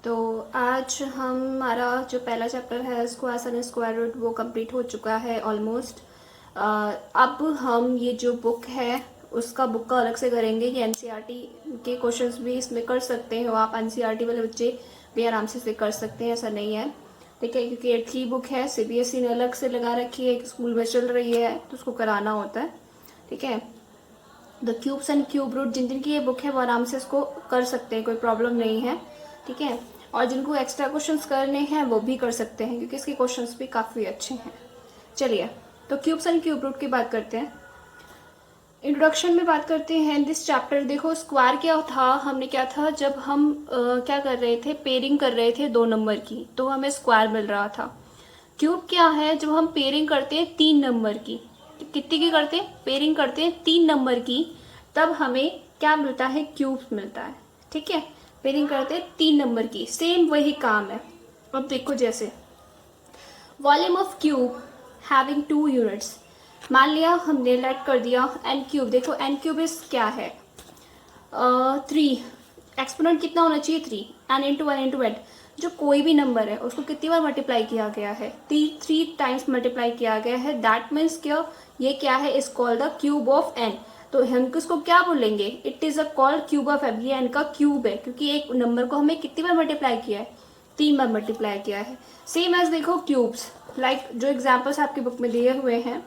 तो आज हमारा जो पहला चैप्टर है स्क्वायर्स एंड स्क्वायर रूट वो कंप्लीट हो चुका है ऑलमोस्ट। अब हम ये जो बुक है उसका बुक का अलग से करेंगे कि एनसीईआरटी के क्वेश्चंस भी इसमें कर सकते हो आप। एनसीईआरटी वाले बच्चे भी आराम से कर सकते हैं, ऐसा नहीं है, ठीक है, क्योंकि 8th की बुक है, सीबीएसई ने अलग से लगा रखी है, एक स्कूल में चल रही है तो उसको कराना होता है, ठीक है। The cubes and cube root जिन जिनकी ये बुक है वो आराम से इसको कर सकते हैं, कोई प्रॉब्लम नहीं है, ठीक है। और जिनको एक्स्ट्रा क्वेश्चंस करने हैं वो भी कर सकते हैं क्योंकि इसके क्वेश्चंस भी काफ़ी अच्छे हैं। चलिए तो क्यूब्स एंड क्यूब रूट की बात करते हैं। इंट्रोडक्शन में बात करते हैं दिस चैप्टर। देखो स्क्वायर क्या था, हमने क्या था जब हम क्या कर रहे थे, पेयरिंग कर रहे थे 2 नंबर की तो हमें स्क्वायर मिल रहा था। क्यूब क्या है, जब हम पेयरिंग करते हैं 3 नंबर की, कितनी की करते हैं, पेयरिंग करते हैं 3 नंबर की, तब हमें क्या मिलता है, क्यूब मिलता है, ठीक है। पेयरिंग करते हैं 3 नंबर की, सेम वही काम है। अब देखो जैसे volume of cube having 2 units, मान लिया हमने लेट कर दिया एन क्यूब। देखो एन क्यूब इज क्या है, 3, एक्सपोनेंट कितना होना चाहिए 3, n into n into n. जो कोई भी नंबर है उसको कितनी बार मल्टीप्लाई किया गया है, 3 टाइम्स मल्टीप्लाई किया गया है, दैट मीन्स क्या, ये क्या है, is called the cube of n. तो हम किसको क्या बोलेंगे, it is a called cube of n, ये एन का क्यूब है क्योंकि एक नंबर को हमें कितनी बार मल्टीप्लाई किया है, 3 बार मल्टीप्लाई किया है। सेम एज देखो क्यूब्स, लाइक जो एग्जाम्पल्स आपकी बुक में दिए हुए हैं,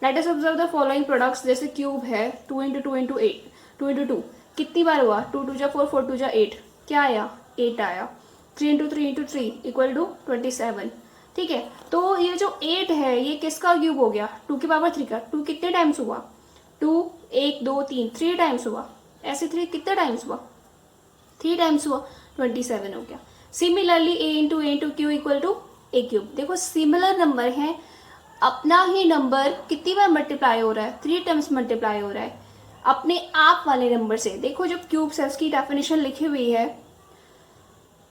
let us observe the following products. जैसे क्यूब है 2 इंटू 2 इंटू 8, 2 इंटू 2 कितनी बार हुआ, 2 2 जा 4, 4 2 जा 8, क्या आया, 8 आया। 3 इंटू 3 इंटू 3 इक्वल टू 27, ठीक है। तो ये जो 8 है ये किसका क्यूब हो गया, 2 की पावर 3 का। 2 कितने टाइम्स हुआ, 2 1 2 3, 3 टाइम्स हुआ। ऐसे 3 कितने टाइम्स हुआ, 3 टाइम्स हुआ, 27 हो गया। Similarly a into q equal to a cube. देखो सिमिलर नंबर है, अपना ही नंबर कितनी बार मल्टीप्लाई हो रहा है, 3 टाइम्स मल्टीप्लाई हो रहा है अपने आप वाले नंबर से। देखो जो क्यूब्स है उसकी डेफिनेशन लिखी हुई है,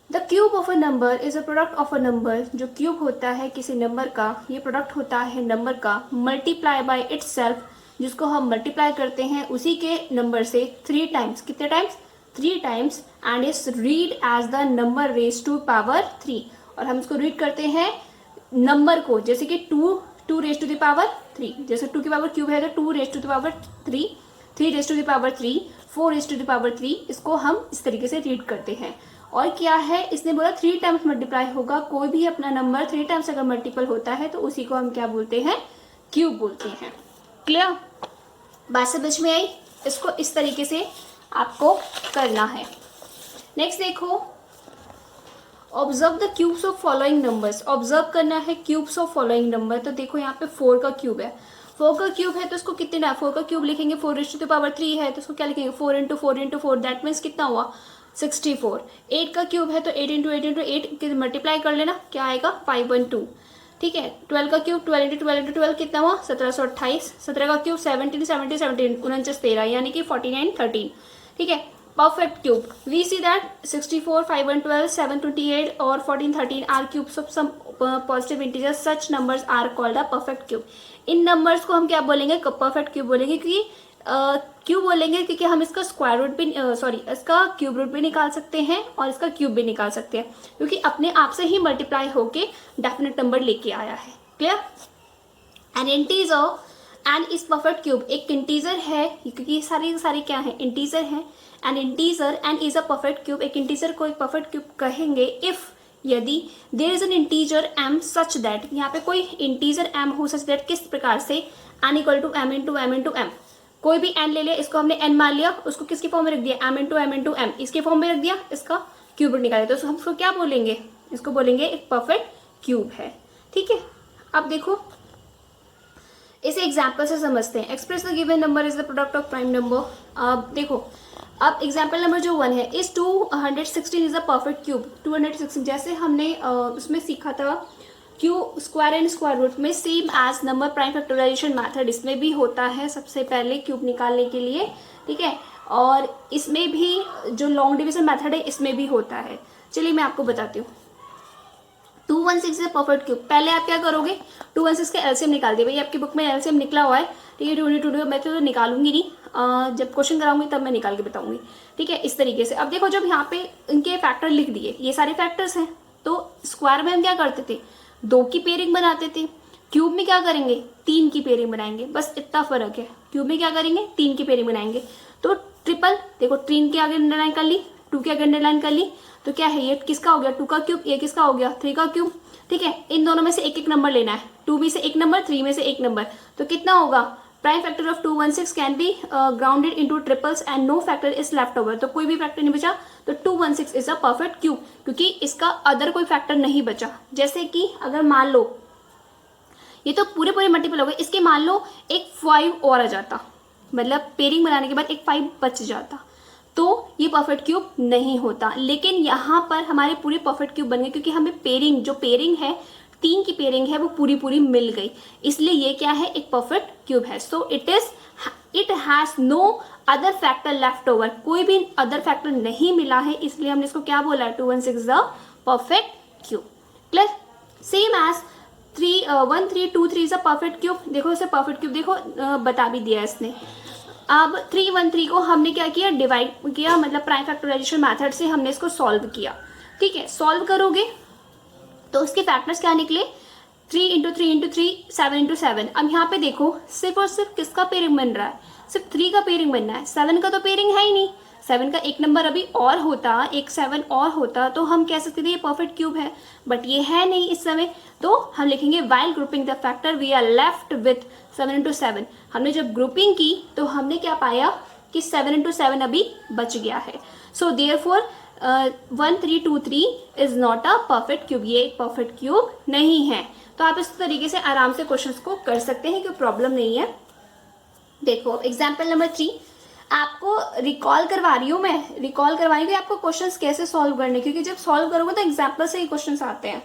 the cube of a number is a product of a number. जो क्यूब होता है किसी नंबर का, ये प्रोडक्ट होता है नंबर का, मल्टीप्लाई बाय इटसेल्फ, जिसको हम मल्टीप्लाई करते हैं उसी के नंबर से 3 टाइम्स, कितने times, 3 times, and is read as the number raise to power 3। और हम इसको रीड करते हैं नंबर को, जैसे कि 2 रेज टू द पावर 3, जैसे 2 की पावर क्यूब है तो 2 raise to the power 3, 3 raise to the power 3, 4 raise to the power 3, इसको हम इस तरीके से रीड करते हैं। और क्या है, इसने बोला 3 टाइम्स मल्टीप्लाई होगा, कोई भी अपना नंबर 3 टाइम्स अगर मल्टीपल होता है तो उसी को हम क्या बोलते हैं, क्यूब बोलते हैं। क्लियर, बात समझ में आई। इसको इस तरीके से आपको करना है। नेक्स्ट देखो, observe the cubes of following numbers. Observe करना है क्यूब्स ऑफ फॉलोइंग नंबर। तो देखो यहाँ पे 4 का क्यूब है, 4 का क्यूब है तो इसको कितना, 4 का क्यूब लिखेंगे, 4 रेज़ टू द पावर 3 है तो इसको क्या लिखेंगे, 4 इंटू 4 इंटू 4, दैट मीन्स कितना हुआ, 64। 8 का क्यूब है तो 8 इंटू 8 इंटू 8 मल्टीप्लाई कर लेना, क्या आएगा, 512, ठीक है। 12 का क्यूब 12 इंटू 12 इंटू 12 कितना हुआ, 1728। 17 का क्यूब 17 17 17 49 13, यानी कि 49 13, ठीक है। Perfect cube, we see that 64 512 728 और 14 13 are cubes of some positive integers, such numbers are called a perfect cube. इन नंबर्स को हम क्या बोलेंगे, परफेक्ट क्यूब बोलेंगे, क्योंकि क्यों बोलेंगे, क्योंकि हम इसका स्क्वायर रूट भी इसका क्यूब रूट भी निकाल सकते हैं और इसका क्यूब भी निकाल सकते हैं, क्योंकि अपने आप से ही मल्टीप्लाई होके डेफिनेट नंबर लेके आया है। Clear, an integer and is perfect cube, एक इंटीजर है क्योंकि सारी क्या है, इंटीजर है। An integer and is a perfect cube, एक इंटीजर को एक परफेक्ट क्यूब कहेंगे इफ, यदि there is an integer m such that, यहाँ पे कोई इंटीजर m हो, सच दैट किस प्रकार से, n equal to m into m into m। कोई भी n ले लिया, इसको हमने n मान लिया, उसको किसके फॉर्म में रख दिया, m इंटू m, इसके फॉर्म में रख दिया, इसका क्यूब रूट निकाले, तो हम इसको क्या बोलेंगे, इसको बोलेंगे एक परफेक्ट क्यूब है, ठीक है। अब देखो इसे एग्जाम्पल से समझते हैं। Express the given number is the product of prime number. अब देखो, अब एग्जाम्पल नंबर जो 1 है, इस 216 इज अ परफेक्ट क्यूब। 216 जैसे हमने उसमें सीखा था क्यू स्क्वायर एंड स्क्वायर रूट में, same as number prime factorization method इसमें भी होता है सबसे पहले क्यूब निकालने के लिए, ठीक है। और इसमें भी जो लॉन्ग डिवीजन मेथड है इसमें भी होता है। चलिए मैं आपको बताती हूँ। 216 इज परफेक्ट क्यूब। पहले आप क्या करोगे, 216 का एलसीएम निकाल दिए। भाई आपकी बुक में एलसीएम निकला हुआ है, ठीक है। 22 मैं तो निकालूंगी नहीं, जब क्वेश्चन कराऊंगी तब मैं निकाल के बताऊंगी, ठीक है। इस तरीके से अब देखो, जब यहाँ पे इनके फैक्टर लिख दिए, ये सारे फैक्टर्स हैं, तो स्क्वायर में हम क्या करते थे, 2 की पेयरिंग बनाते थे। क्यूब में क्या करेंगे, 3 की पेयरिंग बनाएंगे, बस इतना फर्क है। क्यूब में क्या करेंगे, 3 की पेयरिंग बनाएंगे। तो ट्रिपल देखो, 3 के आगे अंडरलाइन कर ली, 2 के आगे अंडरलाइन कर ली, तो क्या है, ये किसका हो गया, 2 का क्यूब, ये किसका हो गया, 3 का क्यूब, ठीक है। इन दोनों में से एक एक नंबर लेना है, 2 में से एक नंबर, 3 में से एक नंबर, तो कितना होगा, prime factor of 216 can be grounded into triplets and no factor is left over. तो कोई भी फैक्टर नहीं बचा, तो 216 इज अ परफेक्ट क्यूब, क्योंकि इसका अदर कोई फैक्टर नहीं बचा। जैसे कि अगर मान लो ये तो पूरे पूरे मल्टीपल हो गए, इसके मान लो एक 5 और आ जाता, मतलब पेयरिंग बनाने के बाद एक 5 बच जाता, तो ये परफेक्ट क्यूब नहीं होता। लेकिन यहाँ पर हमारे पूरे परफेक्ट क्यूब बन गए, क्योंकि हमें पेयरिंग, जो पेयरिंग है 3 की पेयरिंग है, वो पूरी पूरी मिल गई, इसलिए ये क्या है, एक परफेक्ट क्यूब है। So it has no other factor left over, कोई भी अदर फैक्टर नहीं मिला है, इसलिए हमने इसको क्या बोला है, 216 is a perfect cube. Clear, same as 1323 is a perfect cube. देखो इसे परफेक्ट क्यूब देखो बता भी दिया इसने। अब 313 को हमने क्या किया, डिवाइड किया, मतलब प्राइम फैक्टराइजेशन मेथड से हमने इसको सॉल्व किया, ठीक है। सॉल्व करोगे तो उसके फैक्टर्स क्या निकले, 3 इंटू 3 इंटू 3, 7 इंटू 7। अब यहाँ पे देखो सिर्फ और सिर्फ किसका पेयरिंग बन रहा है, सिर्फ 3 का पेयरिंग बनना है, 7 का तो पेयरिंग है ही नहीं। 7 का एक नंबर अभी और होता, एक 7 और होता, तो हम कह सकते थे ये परफेक्ट क्यूब है, बट ये है नहीं इस समय, तो हम लिखेंगे while grouping the factor we are left with 7 into 7। हमने जब ग्रुपिंग की तो हमने क्या पाया कि 7 इंटू 7 अभी बच गया है। So therefore 1323 is not a perfect cube, ये एक परफेक्ट क्यूब नहीं है। तो आप इस तरीके से आराम से क्वेश्चंस को कर सकते हैं, कोई प्रॉब्लम नहीं है। देखो एग्जाम्पल नंबर 3, आपको रिकॉल करवा रही हूँ मैं, रिकॉल करवाएंगे आपको क्वेश्चंस कैसे सॉल्व करने, क्योंकि जब सॉल्व करोगे तो एग्जाम्पल से ही क्वेश्चंस आते हैं।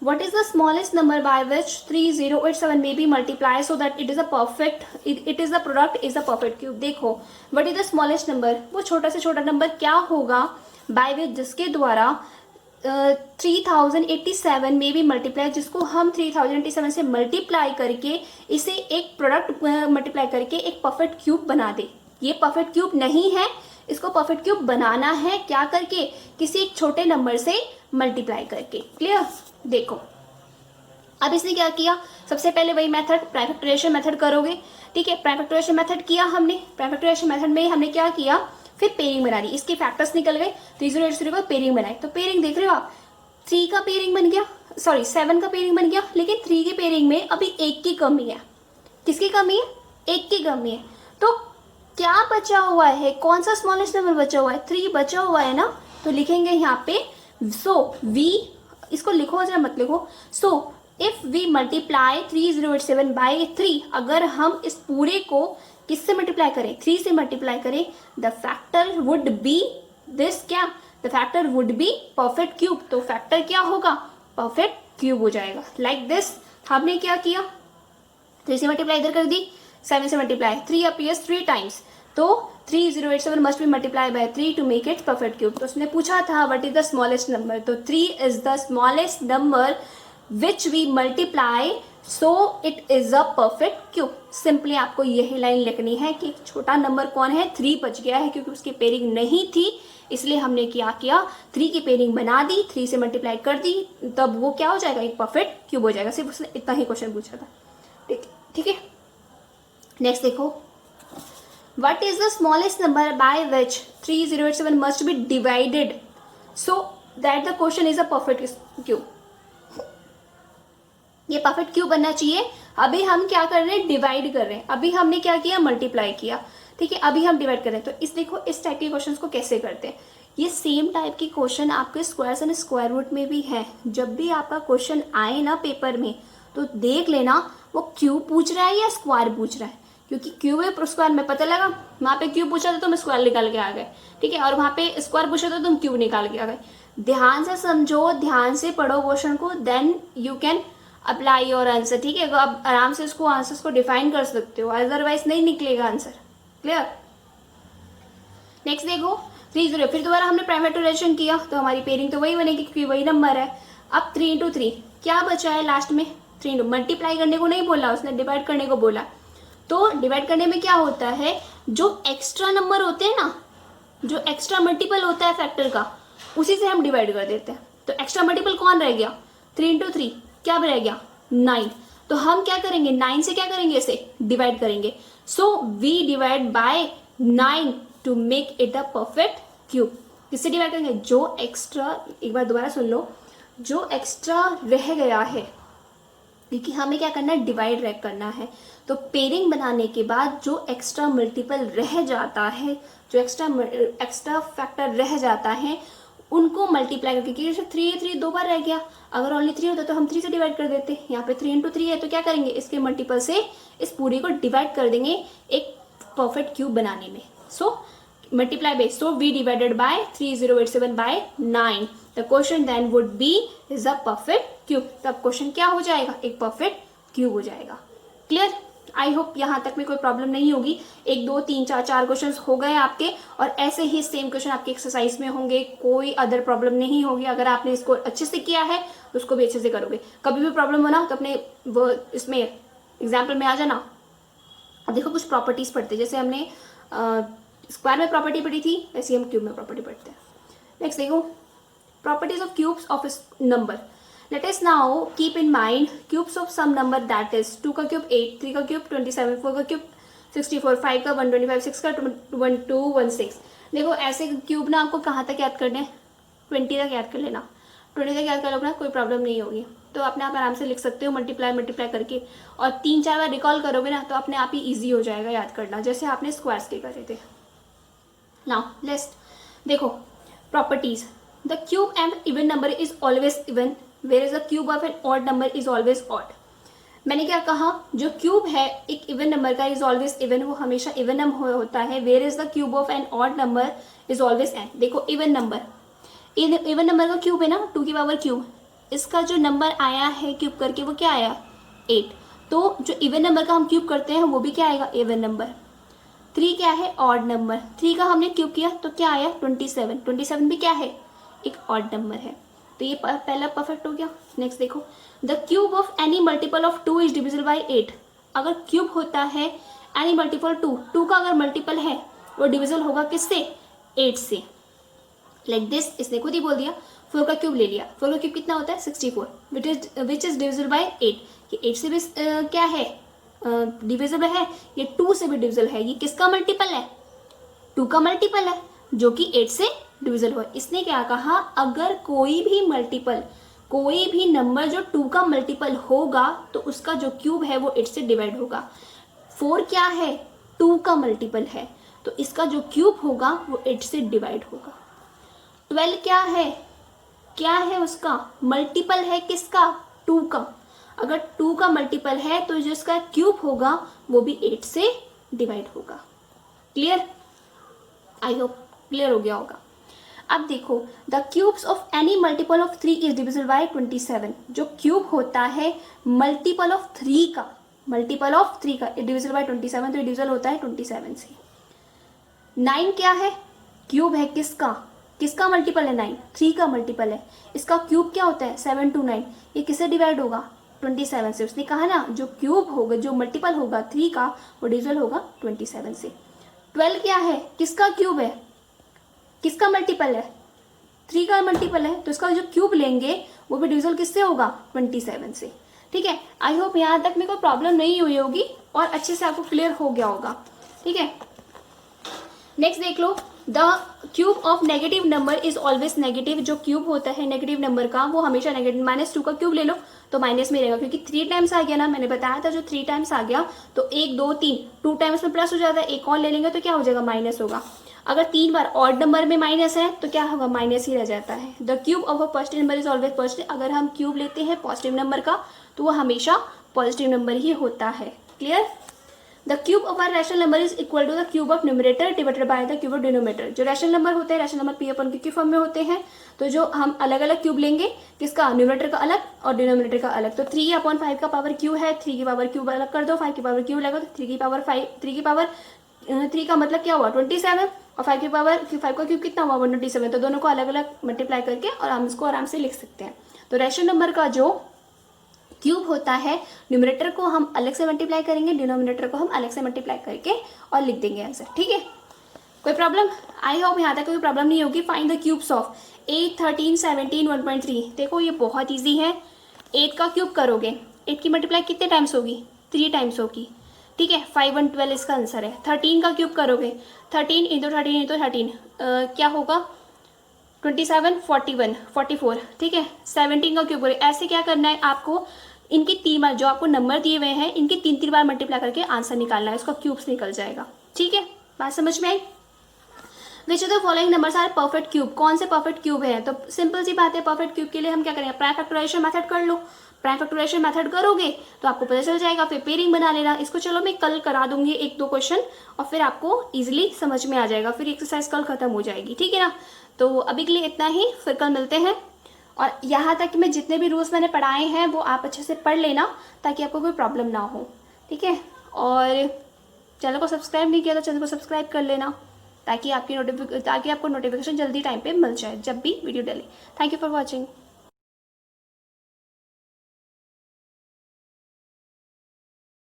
What is the smallest number by which 3087 may be multiplied so that it is a perfect, it is the product is a perfect cube। देखो what is the smallest number, वो छोटा से छोटा number क्या होगा by which, जिसके द्वारा 3087 में भी मल्टीप्लाई, जिसको हम 3087 से मल्टीप्लाई करके इसे एक प्रोडक्ट मल्टीप्लाई करके एक परफेक्ट क्यूब बना दे। ये परफेक्ट क्यूब नहीं है, इसको परफेक्ट क्यूब बनाना है क्या करके, किसी एक छोटे नंबर से मल्टीप्लाई करके। क्लियर, देखो अब इसने क्या किया, सबसे पहले वही मेथड प्राइम फैक्टराइजेशन मेथड करोगे, ठीक है। प्राइम फैक्टराइजेशन मेथड किया हमने, प्राइम फैक्टराइजेशन मेथड में हमने क्या किया, फिर पेयरिंग बना ली, इसके फैक्टर्स निकल गए, 3080 को पेयरिंग बनाई, तो पेयरिंग देख रहे हो आप, 3 का पेयरिंग बन गया, सॉरी 7 का पेयरिंग बन गया, लेकिन 3 की पेयरिंग में अभी 1 की कमी है। किसकी कमी है, 1 की कमी है। तो क्या बचा हुआ है, कौन सा स्मॉलेस्ट नंबर बचा हुआ है, 3 बचा हुआ है ना, तो लिखेंगे यहाँ पे सो वी, इसको लिखो जरा मत लिखो, so if we multiply 3087 by 3, अगर हम इस पूरे को किससे मल्टीप्लाई करें, 3 से मल्टीप्लाई करें, the factor would be this, क्या, the factor would be perfect cube. तो फैक्टर क्या होगा, परफेक्ट क्यूब हो जाएगा। लाइक दिस हमने क्या किया, 3 से मल्टीप्लाई इधर कर दी, 7 से मल्टीप्लाई, 3 अपीयर्स 3 टाइम्स, तो 3087 must be multiply by 3 to make it perfect cube. तो उसने पूछा था what is the smallest number, तो 3 is the smallest number which we multiply so it is a perfect cube. Simply आपको यही line लिखनी है कि छोटा नंबर कौन है, 3 बच गया है, क्योंकि उसकी पेयरिंग नहीं थी, इसलिए हमने क्या किया, 3 की पेयरिंग बना दी, 3 से मल्टीप्लाई कर दी, तब वो क्या हो जाएगा, एक परफेक्ट क्यूब हो जाएगा। सिर्फ उसने इतना ही क्वेश्चन पूछा था, ठीक है। नेक्स्ट देखो, what is the smallest number by which 3087 must be divided so that the question is a perfect cube। ये परफेक्ट क्यूब बनना चाहिए। अभी हम क्या कर रहे हैं, डिवाइड कर रहे हैं, अभी हमने क्या किया, मल्टीप्लाई किया, ठीक है। अभी हम डिवाइड कर रहे हैं, तो इस देखो इस टाइप के क्वेश्चंस को कैसे करते हैं। ये सेम टाइप की क्वेश्चन आपके स्क्वायर्स एंड स्क्वायर रूट में भी है। जब भी आपका क्वेश्चन आए ना पेपर में, तो देख लेना वो क्यूब पूछ रहा है या स्क्वायर पूछ रहा है, क्योंकि क्यूब है स्क्वायर में पता लगा, वहाँ पे क्यूब पूछा था तो मैं स्क्वायर निकाल के आ गए, ठीक है, और वहाँ पे स्क्वायर पूछा था तो तुम क्यूब निकाल के आ गए। ध्यान से समझो, ध्यान से पढ़ो क्वेश्चन को, then you can apply your answer, ठीक है। आप आराम से इसको आंसर्स को डिफाइन कर सकते हो, अदरवाइज नहीं निकलेगा आंसर। क्लियर, नेक्स्ट देखो 30, फिर दोबारा हमने प्राइम फैक्टराइजेशन किया, तो हमारी पेयरिंग तो वही बनेगी क्योंकि वही नंबर है। अब 3 इंटू 3 क्या बचा है लास्ट में, 3 इंटू, मल्टीप्लाई करने को नहीं बोला उसने, डिवाइड करने को बोला। तो डिवाइड करने में क्या होता है, जो एक्स्ट्रा नंबर होते हैं ना, जो एक्स्ट्रा मल्टीपल होता है फैक्टर का, उसी से हम डिवाइड कर देते हैं। तो एक्स्ट्रा मल्टीपल कौन रह गया, 3 इंटू 3 क्या रह गया, 9। तो हम क्या करेंगे, 9 से क्या करेंगे, इसे डिवाइड करेंगे। So we divide by 9 to make it a perfect cube. किससे डिवाइड करेंगे, जो एक्स्ट्रा, एक बार दोबारा सुन लो, जो एक्स्ट्रा रह गया है, क्योंकि हमें क्या करना है, डिवाइड रैक करना है। तो पेयरिंग बनाने के बाद जो एक्स्ट्रा मल्टीपल रह जाता है, जो एक्स्ट्रा फैक्टर रह जाता है, उनको मल्टीप्लाई करके, क्योंकि 3 दो बार रह गया, अगर ओनली 3 होता तो हम 3 से डिवाइड कर देते। यहाँ पे 3 इंटू 3 है तो क्या करेंगे, इसके मल्टीपल से इस पूरी को डिवाइड कर देंगे एक परफेक्ट क्यूब बनाने में। So multiply by, so we divided by 3087 by 9। The question then would be is a perfect cube. तब क्वेश्चन क्या हो जाएगा, एक परफेक्ट क्यूब हो जाएगा। क्लियर, आई होप यहाँ तक में कोई प्रॉब्लम नहीं होगी। 1 2 3 4 क्वेश्चन हो गए आपके, और ऐसे ही सेम क्वेश्चन आपके एक्सरसाइज में होंगे, कोई अदर प्रॉब्लम नहीं होगी। अगर आपने इसको अच्छे से किया है तो उसको भी अच्छे से करोगे। कभी भी प्रॉब्लम हो ना तो अपने वो इसमें एग्जाम्पल में आ जाना। देखो कुछ प्रॉपर्टीज पढ़ते हैं, जैसे हमने स्क्वायर में प्रॉपर्टी पढ़ी थी, वैसे हम क्यूब में प्रॉपर्टी पढ़ते हैं। नेक्स्ट देखो, properties of cubes of a number. Let us now keep in mind cubes of some number, that is 2 का क्यूब 8, 3 का क्यूब 27, 4 का क्यूब 64, 5 का 125, 6 का 1216। देखो ऐसे क्यूब ना आपको कहाँ तक याद करने हैं, 20 तक याद कर लेना। 20 तक याद कर लो ना, कोई प्रॉब्लम नहीं होगी। तो अपने आप आराम से लिख सकते हो मल्टीप्लाई करके, और 3-4 बार रिकॉल करोगे ना तो अपने आप ही ईजी हो जाएगा याद करना, जैसे आपने स्क्वायर्स के करे थे। नाउ लेट्स देखो properties. The cube and even number is always even, whereas the cube of an odd number is always odd. मैंने क्या कहा, जो क्यूब है एक इवन नंबर का इज ऑलवेज इवन, वो हमेशा इवन नंबर होता है। whereas the cube of an odd number is always n। देखो इवन नंबर का क्यूब है ना, 2 की पावर क्यूब, इसका जो नंबर आया है क्यूब करके वो क्या आया, 8। तो जो इवन नंबर का हम क्यूब करते हैं वो भी क्या आएगा, इवन नंबर। 3 क्या है, ऑड नंबर, 3 का हमने क्यूब किया तो क्या आया, 27। 27 भी क्या है, एक ऑड नंबर है। तो ये पहला परफेक्ट हो गया। नेक्स्ट देखो, the cube of any multiple of 2 is divisible by 8। अगर क्यूब होता है एनी मल्टीपल 2 का अगर मल्टीपल है वो डिविजिबल होगा किससे, 8 से। लाइक दिस, इसने खुद ही बोल दिया, 4 का क्यूब ले लिया, 4 का क्यूब कितना होता है, 64, विच इज डिविजिबल बाय 8। ये 8 से भी क्या है, डिविजिबल है। ये 2 से भी डिविजिबल है। ये किसका मल्टीपल है, 2 का मल्टीपल है, जो कि 8 से डिविजल हुआ। इसने क्या कहा, अगर कोई भी नंबर जो 2 का मल्टीपल होगा तो उसका जो क्यूब है वो 8 से डिवाइड होगा। 4 क्या है, 2 का मल्टीपल है, तो इसका जो क्यूब होगा वो 8 से डिवाइड होगा। 12 क्या है उसका मल्टीपल है, किसका, 2 का। अगर 2 का मल्टीपल है तो जिसका क्यूब होगा वो भी 8 से डिवाइड होगा। क्लियर, आई होप क्लियर हो गया होगा। अब देखो, the cubes of any multiple of 3 is divisible by 27। जो क्यूब होता है मल्टीपल ऑफ 3 का डिविजिबल बाय 27, तो डिविजिबल होता है 27 से। 9 क्या है, क्यूब है किसका मल्टीपल है, 9, 3 का मल्टीपल है। इसका क्यूब क्या होता है, 7 to 9। ये किससे डिवाइड होगा, 27 से। उसने कहा ना जो क्यूब होगा, जो मल्टीपल होगा 3 का, वो डिविजिबल होगा 27 से। 12 क्या है, किसका क्यूब है, किसका मल्टीपल है, 3 का मल्टीपल है, तो इसका जो क्यूब लेंगे वो भी डिविजिबल किससे होगा, 27 से। ठीक है, आई होप यहाँ तक में कोई प्रॉब्लम नहीं हुई होगी और अच्छे से आपको क्लियर हो गया होगा। ठीक है, नेक्स्ट देख लो, the cube of negative number is always negative. जो क्यूब होता है नेगेटिव नंबर का वो हमेशा नेगेटिव। -2 का क्यूब ले लो तो माइनस में रहेगा, क्योंकि 3 टाइम्स आ गया ना, मैंने बताया था जो 3 टाइम्स आ गया तो 1 2 3 2 टाइम्स में प्लस हो जाता है, एक और ले लेंगे तो क्या हो जाएगा, माइनस होगा। अगर 3 बार ऑड नंबर में माइनस है तो क्या होगा, माइनस ही रह जाता है। The cube of a positive number is always positive. अगर हम क्यूब लेते हैं पॉजिटिव नंबर का तो वो हमेशा पॉजिटिव नंबर ही होता है। Clear, the cube of a rational number is equal to the cube of numerator divided by the cube of denominator. जो रैशनल नंबर होते हैं, rational number p upon q की फॉर्म में होते हैं, तो जो हम अलग अलग क्यूब लेंगे, किसका, न्यूमरेटर का अलग और डिनोमिनेटर का अलग। तो 3/5 का पावर क्यू है, 3 की पावर क्यूब अलग कर दो, 5 की पावर क्यूब लगा तो 3 की पावर 3 का मतलब क्या हुआ, 27, और 5 की पावर 5 का क्यूब कितना हुआ, 127। तो दोनों को अलग अलग मल्टीप्लाई करके और हम इसको आराम से लिख सकते हैं। तो रेशनल नंबर का जो क्यूब होता है, न्यूमरेटर को हम अलग से मल्टीप्लाई करेंगे, डिनोमिनेटर को हम अलग से मल्टीप्लाई करके और लिख देंगे आंसर। ठीक है, कोई प्रॉब्लम? आई होप यहाँ तक कोई प्रॉब्लम नहीं होगी। Find the cubes of 8, 13, 17, 1.3। देखो ये बहुत ईजी है। 8 का क्यूब करोगे, 8 की मल्टीप्लाई कितने टाइम्स होगी? 3 टाइम्स होगी। ठीक है, 5 1 12 इसका आंसर है। 13 का क्यूब करोगे, 13 इंटू 13 इंटू 13 क्या होगा? 27, 41, 44। ठीक है, 17 का क्यूब करोगे। ऐसे क्या करना है आपको, इनकी 3 बार जो आपको नंबर दिए हुए हैं इनकी 3 बार मल्टीप्लाई करके आंसर निकालना है, उसका क्यूब्स निकल जाएगा। ठीक है, बात समझ में आई? Which of the following numbers are perfect cube? कौन से परफेक्ट क्यूब है? तो सिंपल सी बात है, परफेक्ट क्यूब के लिए हम क्या करेंगे? प्राइम फैक्टराइजेशन मेथड कर लो। प्राइम फैक्टराइजेशन मेथड करोगे तो आपको पता चल जाएगा, फिर पेयरिंग बना लेना। इसको चलो मैं कल करा दूंगी 1-2 क्वेश्चन और फिर आपको इजीली समझ में आ जाएगा, फिर एक्सरसाइज कल खत्म हो जाएगी। ठीक है ना, तो अभी के लिए इतना ही, फिर कल मिलते हैं। और यहाँ तक मैं जितने भी रूल्स मैंने पढ़ाए हैं वो आप अच्छे से पढ़ लेना ताकि आपको कोई प्रॉब्लम ना हो। ठीक है, और चैनल को सब्सक्राइब नहीं किया तो चैनल को सब्सक्राइब कर लेना ताकि आपको नोटिफिकेशन जल्दी टाइम पे मिल जाए जब भी वीडियो डले। Thank you for watching.